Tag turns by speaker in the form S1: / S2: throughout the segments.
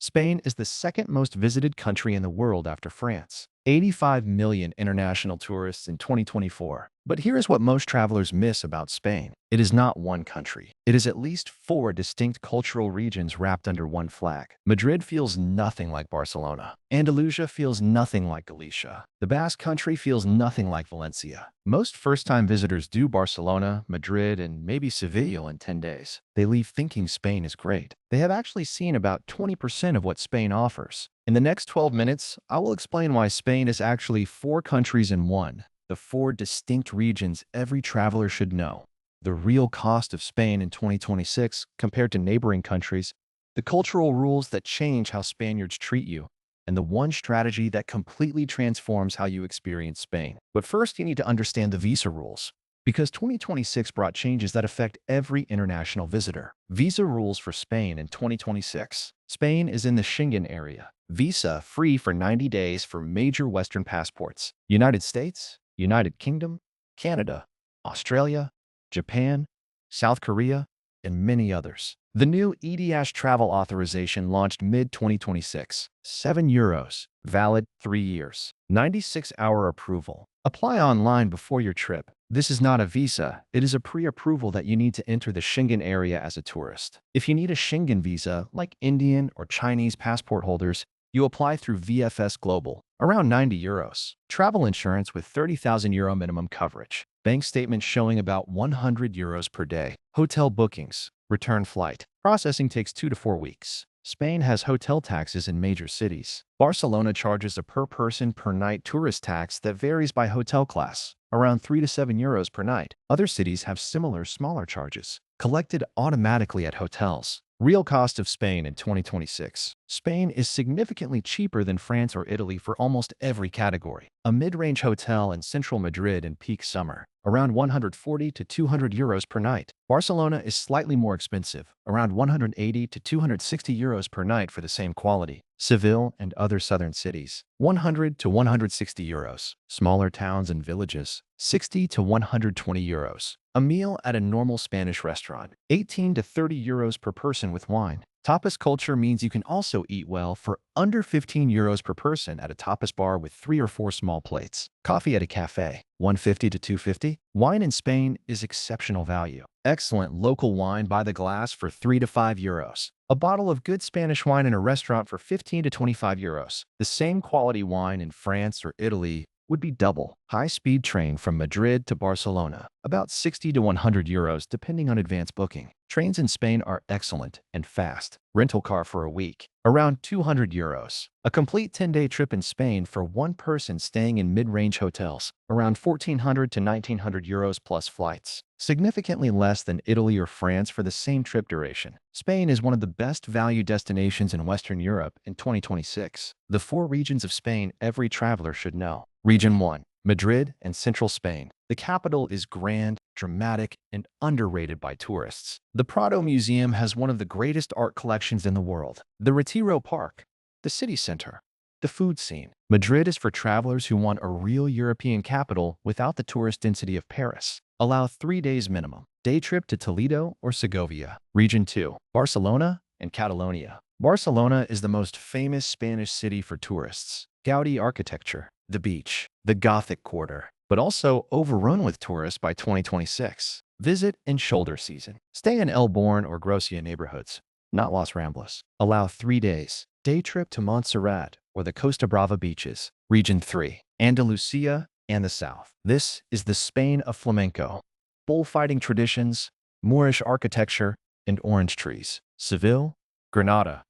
S1: Spain is the second most visited country in the world after France. 85 million international tourists in 2024. But here is what most travelers miss about Spain. It is not one country. It is at least four distinct cultural regions wrapped under one flag. Madrid feels nothing like Barcelona. Andalusia feels nothing like Galicia. The Basque Country feels nothing like Valencia. Most first-time visitors do Barcelona, Madrid, and maybe Seville in 10 days. They leave thinking Spain is great. They have actually seen about 20% of what Spain offers. In the next 12 minutes, I will explain why Spain is actually four countries in one, the four distinct regions every traveler should know, the real cost of Spain in 2026 compared to neighboring countries, the cultural rules that change how Spaniards treat you, and the one strategy that completely transforms how you experience Spain. But first, you need to understand the visa rules, because 2026 brought changes that affect every international visitor. Visa rules for Spain in 2026. Spain is in the Schengen area. Visa free for 90 days for major Western passports. United States, United Kingdom, Canada, Australia, Japan, South Korea, and many others. The new ETIAS travel authorization launched mid-2026. €7, valid 3 years. 96-hour approval. Apply online before your trip. This is not a visa, it is a pre-approval that you need to enter the Schengen area as a tourist. If you need a Schengen visa, like Indian or Chinese passport holders, you apply through VFS Global, around €90. Travel insurance with €30,000 minimum coverage. Bank statement showing about €100 per day. Hotel bookings. Return flight. Processing takes 2 to 4 weeks. Spain has hotel taxes in major cities. Barcelona charges a per-person per night tourist tax that varies by hotel class, around €3 to €7 per night. Other cities have similar smaller charges, collected automatically at hotels. Real cost of Spain in 2026. Spain is significantly cheaper than France or Italy for almost every category. A mid-range hotel in central Madrid in peak summer, around €140 to €200 per night. Barcelona is slightly more expensive, around €180 to €260 per night for the same quality. Seville and other southern cities, €100 to €160. Smaller towns and villages, €60 to €120. A meal at a normal Spanish restaurant, €18 to €30 per person with wine. Tapas culture means you can also eat well for under €15 per person at a tapas bar with 3 or 4 small plates. Coffee at a cafe, $150 to $250. Wine in Spain is exceptional value. Excellent local wine by the glass for €3 to €5. A bottle of good Spanish wine in a restaurant for €15 to €25. The same quality wine in France or Italy would be double. High-speed train from Madrid to Barcelona, about €60 to €100 depending on advance booking. Trains in Spain are excellent and fast. Rental car for a week, around €200. A complete 10-day trip in Spain for one person staying in mid-range hotels, around €1,400 to €1,900 plus flights. Significantly less than Italy or France for the same trip duration. Spain is one of the best value destinations in Western Europe in 2026. The 4 regions of Spain every traveler should know. Region 1. Madrid and Central Spain. The capital is grand, dramatic, and underrated by tourists. The Prado Museum has one of the greatest art collections in the world. The Retiro Park. The city center. The food scene. Madrid is for travelers who want a real European capital without the tourist density of Paris. Allow 3 days minimum. Day trip to Toledo or Segovia. Region 2. Barcelona and Catalonia. Barcelona is the most famous Spanish city for tourists. Gaudi architecture, the beach, the Gothic Quarter, but also overrun with tourists by 2026. Visit in shoulder season. Stay in El Born or Gracia neighborhoods, not Las Ramblas. Allow 3 days. Day trip to Montserrat or the Costa Brava beaches. Region 3. Andalusia and the south. This is the Spain of flamenco. Bullfighting traditions, Moorish architecture, and orange trees. Seville, Granada,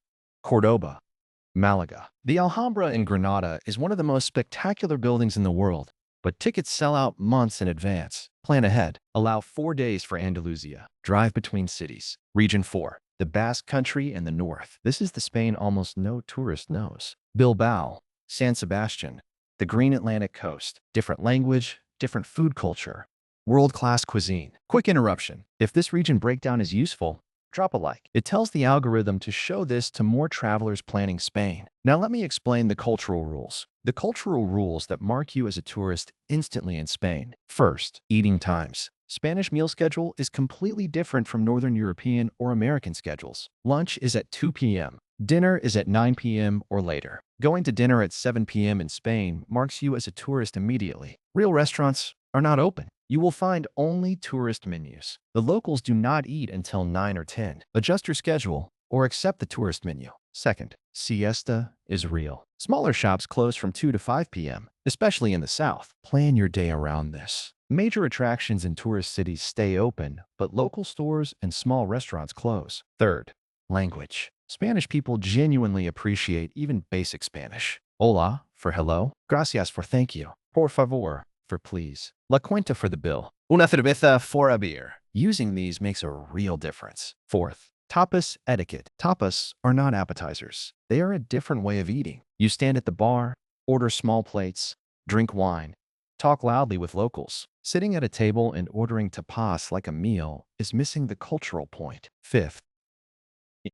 S1: Cordoba, Malaga. The Alhambra in Granada is one of the most spectacular buildings in the world, but tickets sell out months in advance. Plan ahead. Allow 4 days for Andalusia. Drive between cities. Region 4. The Basque Country and the north. This is the Spain almost no tourist knows. Bilbao, San Sebastian, the green Atlantic coast. Different language, different food culture. World-class cuisine. Quick interruption. If this region breakdown is useful, drop a like. It tells the algorithm to show this to more travelers planning Spain. Now let me explain the cultural rules. The cultural rules that mark you as a tourist instantly in Spain. First, eating times. Spanish meal schedule is completely different from Northern European or American schedules. Lunch is at 2 p.m. Dinner is at 9 p.m. or later. Going to dinner at 7 p.m. in Spain marks you as a tourist immediately. Real restaurants are not open. You will find only tourist menus. The locals do not eat until 9 or 10. Adjust your schedule or accept the tourist menu. Second, siesta is real. Smaller shops close from 2 to 5 p.m., especially in the south. Plan your day around this. Major attractions in tourist cities stay open, but local stores and small restaurants close. Third, language. Spanish people genuinely appreciate even basic Spanish. Hola for hello, gracias for thank you, por favor for please, la cuenta for the bill, una cerveza for a beer. Using these makes a real difference. Fourth, tapas etiquette. Tapas are not appetizers. They are a different way of eating. You stand at the bar, order small plates, drink wine, talk loudly with locals. Sitting at a table and ordering tapas like a meal is missing the cultural point. Fifth,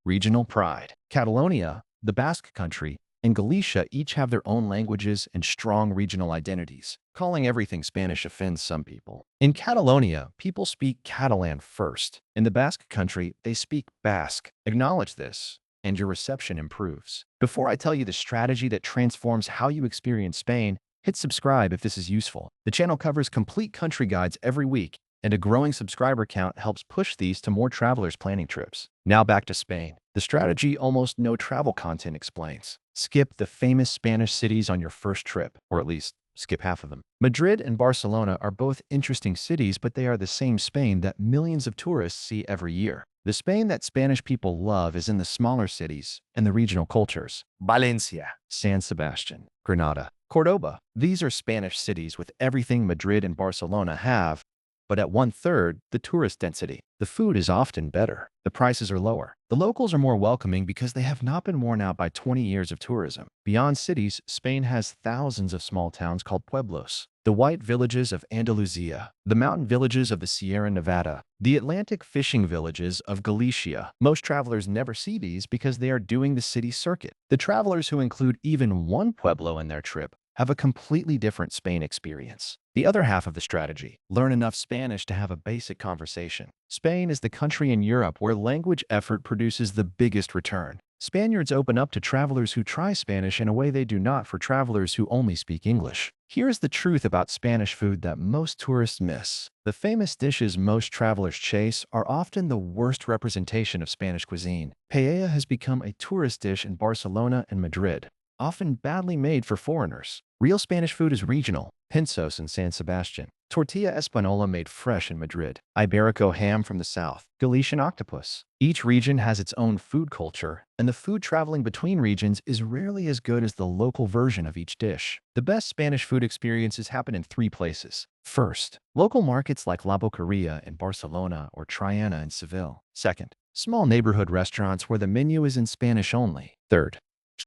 S1: regional pride. Catalonia, the Basque Country, and Galicia each have their own languages and strong regional identities. Calling everything Spanish offends some people. In Catalonia, people speak Catalan first. In the Basque Country, they speak Basque. Acknowledge this, and your reception improves. Before I tell you the strategy that transforms how you experience Spain, hit subscribe if this is useful. The channel covers complete country guides every week, and a growing subscriber count helps push these to more travelers planning trips. Now back to Spain. The strategy almost no travel content explains. Skip the famous Spanish cities on your first trip, or at least skip half of them. Madrid and Barcelona are both interesting cities, but they are the same Spain that millions of tourists see every year. The Spain that Spanish people love is in the smaller cities and the regional cultures. Valencia, San Sebastian, Granada, Cordoba. These are Spanish cities with everything Madrid and Barcelona have, but at 1/3 the tourist density. The food is often better. The prices are lower. The locals are more welcoming because they have not been worn out by 20 years of tourism. Beyond cities, Spain has thousands of small towns called pueblos. The white villages of Andalusia, the mountain villages of the Sierra Nevada, the Atlantic fishing villages of Galicia. Most travelers never see these because they are doing the city circuit. The travelers who include even one pueblo in their trip have a completely different Spain experience. The other half of the strategy, learn enough Spanish to have a basic conversation. Spain is the country in Europe where language effort produces the biggest return. Spaniards open up to travelers who try Spanish in a way they do not for travelers who only speak English. Here's the truth about Spanish food that most tourists miss. The famous dishes most travelers chase are often the worst representation of Spanish cuisine. Paella has become a tourist dish in Barcelona and Madrid, often badly made for foreigners. Real Spanish food is regional. Pinchos in San Sebastian, tortilla española made fresh in Madrid, Iberico ham from the south, Galician octopus. Each region has its own food culture, and the food traveling between regions is rarely as good as the local version of each dish. The best Spanish food experiences happen in 3 places. First, local markets like La Boqueria in Barcelona or Triana in Seville. Second, small neighborhood restaurants where the menu is in Spanish only. Third,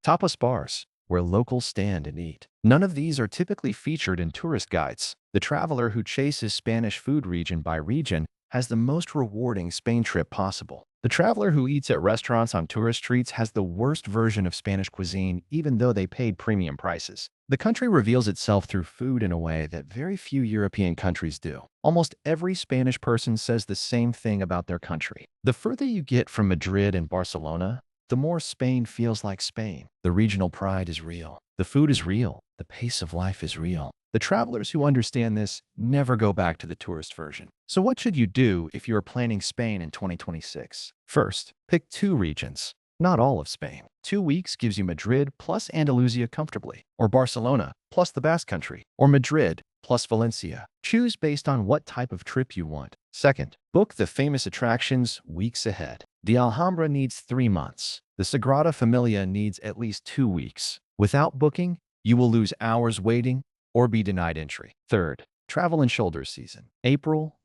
S1: tapas bars, where locals stand and eat. None of these are typically featured in tourist guides. The traveler who chases Spanish food region by region has the most rewarding Spain trip possible. The traveler who eats at restaurants on tourist streets has the worst version of Spanish cuisine, even though they paid premium prices. The country reveals itself through food in a way that very few European countries do. Almost every Spanish person says the same thing about their country. The further you get from Madrid and Barcelona, the more Spain feels like Spain. The regional pride is real. The food is real. The pace of life is real. The travelers who understand this never go back to the tourist version. So what should you do if you are planning Spain in 2026? First, pick 2 regions, not all of Spain. 2 weeks gives you Madrid plus Andalusia comfortably, or Barcelona plus the Basque Country, or Madrid plus Valencia. Choose based on what type of trip you want. Second, book the famous attractions weeks ahead. The Alhambra needs 3 months. The Sagrada Familia needs at least 2 weeks. Without booking, you will lose hours waiting or be denied entry. Third, travel in shoulder season. April,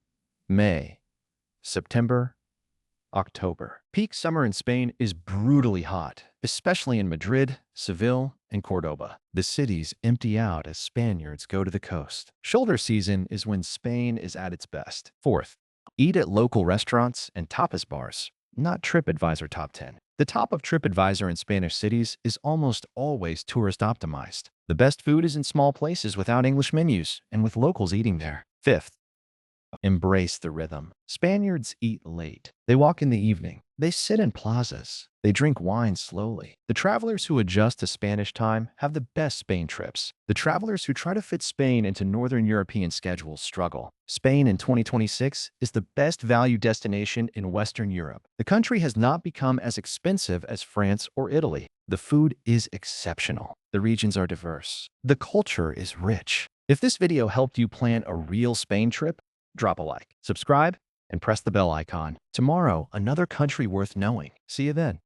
S1: May, September, October. Peak summer in Spain is brutally hot, especially in Madrid, Seville, and Cordoba. The cities empty out as Spaniards go to the coast. Shoulder season is when Spain is at its best. Fourth, eat at local restaurants and tapas bars, not TripAdvisor Top 10. The top of TripAdvisor in Spanish cities is almost always tourist optimized. The best food is in small places without English menus and with locals eating there. Fifth, Embrace the rhythm. Spaniards eat late. They walk in the evening. They sit in plazas. They drink wine slowly. The travelers who adjust to Spanish time have the best Spain trips. The travelers who try to fit Spain into Northern European schedules struggle. Spain in 2026 is the best value destination in Western Europe. The country has not become as expensive as France or Italy. The food is exceptional. The regions are diverse. The culture is rich. If this video helped you plan a real Spain trip, drop a like, subscribe, and press the bell icon. Tomorrow, another country worth knowing. See you then.